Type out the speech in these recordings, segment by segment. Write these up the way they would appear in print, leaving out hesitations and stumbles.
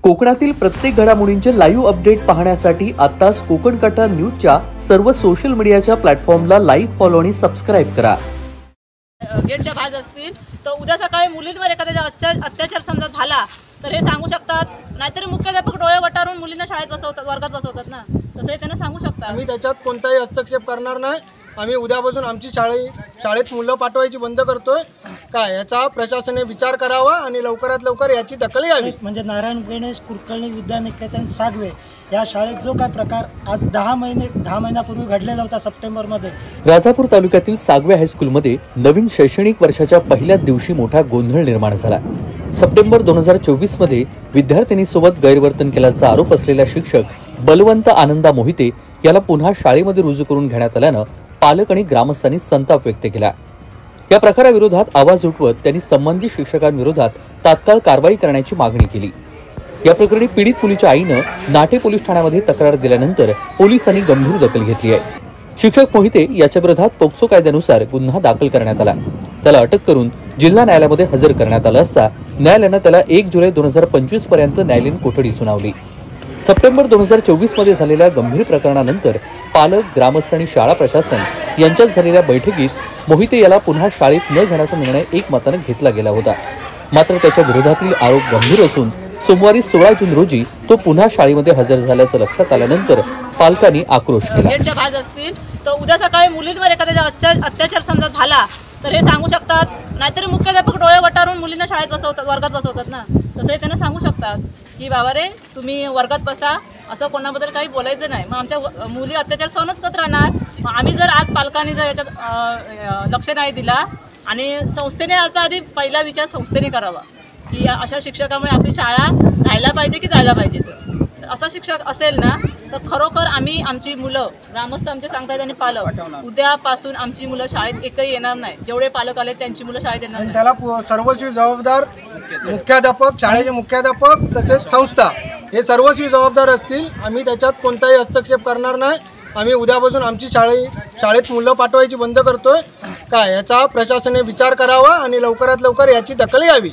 कोकणातील प्रत्येक घडामोडींचे लाईव्ह अपडेट पाहण्यासाठी आताच कोकण कटा न्यूजच्या सर्व सोशल मीडियाच्या प्लॅटफॉर्मला लाईक, फॉलो आणि सबस्क्राईब करा। गेटच्या बाहेर असतील तर उद्या सकाळी मुलींवर एखाद्या अत्याचार समजा झाला तर हे सांगू शकतात, नाहीतरी मुख्याध्यापक डोळे वटारून मुलींना शाळेत बसवतात, वर्गात बसवतात ना, तसं त्यांना सांगू शकतात। आम्ही त्याच्यात कोणताही हस्तक्षेप करणार नाही। आम्ही उद्यापासून आमची शाळेत मुलं पाठवायची बंद करतोय काय याचा प्रशासनाने विचार करावा आणि लवकरात लवकर याची दखल घ्यावी। म्हणजे नारायण गणेश कुलकर्णी विद्यानिकेतन सागवे या शाळेत जो काय प्रकार आज 10 महिन्यापूर्वी घडलेला होता सप्टेंबरमध्ये, राजापूर तालुक्यातील सागवे हायस्कूलमध्ये नवीन शैक्षणिक वर्षाच्या पहिल्याच दिवशी मोठा गोंधळ निर्माण झाला। सप्टेंबर 2024 मध्ये विद्यार्थिनीसोबत गैरवर्तन केल्याचा आरोप असलेला शिक्षक बलवंत आनंदा मोहिते याला पुन्हा शाळेमध्ये रुजू करून घेण्यात आल्यानं पालक आणि ग्रामस्थांनी संताप व्यक्त केला। या प्रकाराविरोधात आवाज उठवत त्यांनी संबंधित शिक्षकांविरोधात तात्काळ कारवाई करण्याची मागणी केली। या प्रकरणी पीडित मुलीच्या आईनं नाटे पोलीस ठाण्यामध्ये तक्रार दिल्यानंतर पोलिसांनी गंभीर दखल घेतली आहे। शिक्षक मोहिते याच्या विरोधात पोक्सो कायद्यानुसार गुन्हा दाखल करण्यात आला। त्याला अटक करून जिल्हा न्यायालयामध्ये हजर करण्यात आलं असता न्यायालयानं त्याला 1 जुलै 2025 पर्यंत न्यायालयीन कोठडी सुनावली। सप्टेंबर 2024 मध्ये झालेल्या गंभीर प्रकरणानंतर पालक, ग्रामस्थ आणि शाळा प्रशासन यांच्यात झालेल्या बैठकीत मोहिते याला पुन्हा शाळेत न घेण्याचा निर्णय एकमताने घेतला गेला होता। मात्र त्याच्या विरोधातील आरोप गंभीर असून सोमवारी 16 जून रोजी तो पुन्हा शाळेमध्ये हजर झाल्याचं लक्षात आल्यानंतर पालकांनी आक्रोश केला। गेटच्या बाहेर असतील तर उद्या सकाळी मुलींवर एखाद्या अत्याचार समजा झाला तर हे सांगू शकतात, नाहीतरी मुख्याध्यापक डोळे वटारून मुलींना शाळेत बसवतात, वर्गात बसवतात ना, तसं त्यांना सांगू शकतात की बाबा रे तुम्ही वर्गात बसा, असं कोणाबद्दल काही बोलायचं नाही। मग आमच्या मुली अत्याचार सहनच करत राहणार। मग आम्ही जर आज पालकांनी जर याच्यात लक्ष नाही दिला आणि संस्थेने याचा आधी पहिला विचार संस्थेने करावा की अशा शिक्षकामुळे आपली शाळा राहायला पाहिजे की जायला पाहिजे। तर असा शिक्षक असेल ना तर खरोखर आम्ही आमची मुलं, ग्रामस्थ आमचे सांगतायत आणि पालक उद्यापासून आमची मुलं शाळेत एकही येणार नाही। जेवढे पालक आले त्यांची मुलं शाळेत येणार नाही। त्याला सर्वस्वी जबाबदार मुख्याध्यापक, शाळेचे मुख्याध्यापक तसेच संस्था हे सर्वस्वी जबाबदार असतील। आम्ही त्याच्यात कोणताही हस्तक्षेप करणार नाही। आम्ही उद्यापासून आमची शाळेत मुलं पाठवायची बंद करतोय काय याचा प्रशासनाने विचार करावा आणि लवकरात लवकर याची दखल घ्यावी।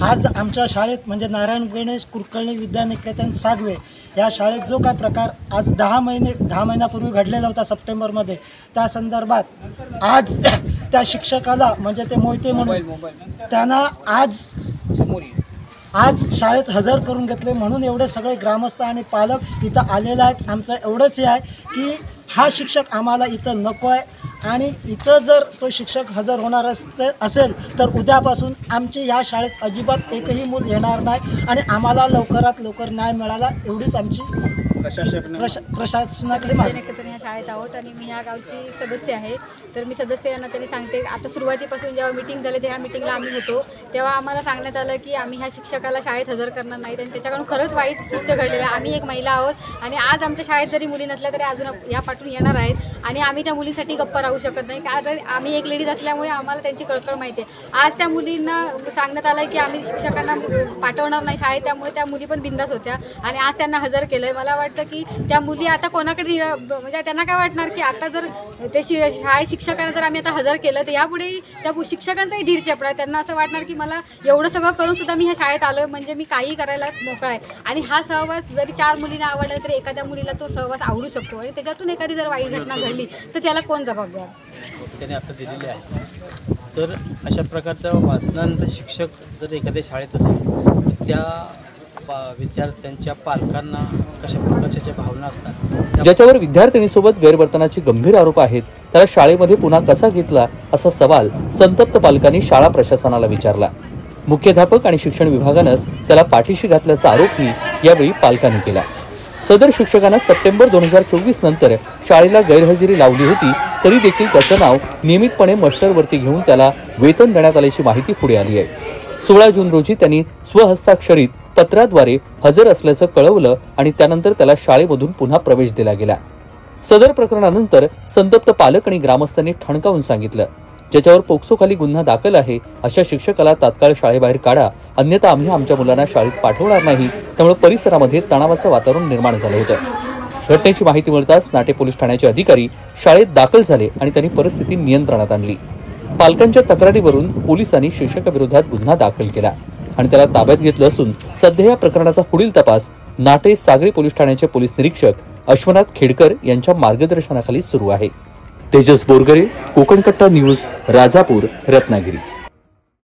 आज आमच्या शाळेत म्हणजे नारायण गणेश कुलकर्णी विद्यानिकेतन सागवे या शाळेत जो काय प्रकार आज 10 महिन्यापूर्वी घडलेला होता सप्टेंबरमध्ये, त्या संदर्भात आज त्या शिक्षकाला म्हणजे ते मोहिते म्हणून त्यांना आज शाळेत हजर करून घेतले। म्हणून एवढे सगळे ग्रामस्थ आणि पालक इथं आलेले आहेत। आमचं एवढंच हे आहे की हा शिक्षक आम्हाला इथं नको आहे आणि इथं जर तो शिक्षक हजर होणार असेल तर उद्यापासून आमची या शाळेत अजिबात एकही मूल येणार नाही आणि आम्हाला लवकरात लवकर न्याय मिळाला एवढीच आमची प्रशासनाकडे मागणी। या शाळेत आहोत आणि मी या गावची सदस्य आहे। तर मी सदस्यांना तरी सांगते, आता सुरुवातीपासून जेव्हा मीटिंग झाली त्या मीटिंगला आम्ही होतो तेव्हा आम्हाला सांगण्यात आलं की आम्ही ह्या शिक्षकाला शाळेत हजर करणार नाहीत आणि त्याच्याकडून खरंच वाईट कृत्य घडलेलं आहे। आम्ही एक महिला आहोत आणि आज आमच्या शाळेत जरी मुली नसल्या तरी अजून ह्या पाठून येणार आहेत आणि आम्ही त्या मुलींसाठी गप्पा राहू शकत नाही, कारण आम्ही एक लेडीज असल्यामुळे आम्हाला त्यांची कळकळ माहिती आहे। आज त्या मुलींना सांगण्यात आलं की आम्ही शिक्षकांना पाठवणार नाही शाळेत, त्यामुळे त्या मुली पण बिंदास होत्या आणि आज त्यांना हजर केलं। मला वाटतं की त्या मुली आता कोणाकडे म्हणजे त्यांना काय वाटणार की आता जर ते शाळेत शिक्षकांना जर आम्ही आता हजर केलं तर यापुढे त्या शिक्षकांचाही धीर चपडा, त्यांना असं वाटणार की मला एवढं सगळं करून सुद्धा मी ह्या शाळेत आलोय म्हणजे मी काही करायला मोकळा आहे। आणि हा सहवास जरी 4 मुलींना आवडला तरी एखाद्या मुलीला तो सहवास आवडू शकतो आणि त्याच्यातून एखादी जर वाईट घटना घडली तर त्याला कोण जबाबदार त्याने आता दिलेले आहे। तर अशा प्रकारच्या वाचनानंतर शिक्षक जर एखाद्या शाळेत असेल त्या विद्यार्थ्यांच्या पालकांना कशा प्रकारच्या ज्या भावना असतात, ज्याच्यावर विद्यार्थिनीसोबत गैरवर्तनाचे गंभीर आरोप आहेत त्याला शाळेमध्ये पुन्हा कसा घेतला असा सवाल संतप्त पालकांनी शाळा प्रशासनाला विचारला। मुख्याध्यापक आणि शिक्षण विभागानंच त्याला पाठीशी घातल्याचा आरोपही यावेळी पालकांनी केला। सदर शिक्षकांना सप्टेंबर 2024 नंतर शाळेला गैरहजेरी लावली होती तरी देखील त्याचं नाव नियमितपणे मस्टरवरती घेऊन त्याला वेतन देण्यात आल्याची माहिती पुढे आली आहे। 16 जून रोजी त्यांनी स्वहस्ताक्षरित पत्राद्वारे हजर असल्याचं कळवलं आणि त्यानंतर त्याला शाळेमधून पुन्हा प्रवेश दिला गेला। सदर प्रकरणानंतर संतप्त पालक आणि ग्रामस्थांनी ठणकावून सांगितलं, ज्याच्यावर पोक्सो खाली गुन्हा दाखल आहे अशा शिक्षकाला तात्काळ शाळेबाहेर काढा, अन्यथा आम्ही आमच्या मुलांना शाळेत पाठवणार नाही। त्यामुळे परिसरामध्ये तणावाचं वातावरण निर्माण झालं होतं। घटनेची माहिती मिळताच नाटे पोलीस ठाण्याचे अधिकारी शाळेत दाखल झाले आणि त्यांनी परिस्थिती नियंत्रणात आणली। पालकांच्या तक्रारीवरून पोलिसांनी शिक्षकाविरोधात गुन्हा दाखल केला आणि त्याला ताब्यात घेतलं असून सध्या या प्रकरणाचा पुढील तपास नाटे सागरी पोलीस ठाण्याचे पोलीस निरीक्षक अश्वनाथ खेडकर यांच्या मार्गदर्शनाखाली सुरू आहे. तेजस बोरगरे, कोकण कट्टा न्यूज, राजापूर, रत्नागिरी.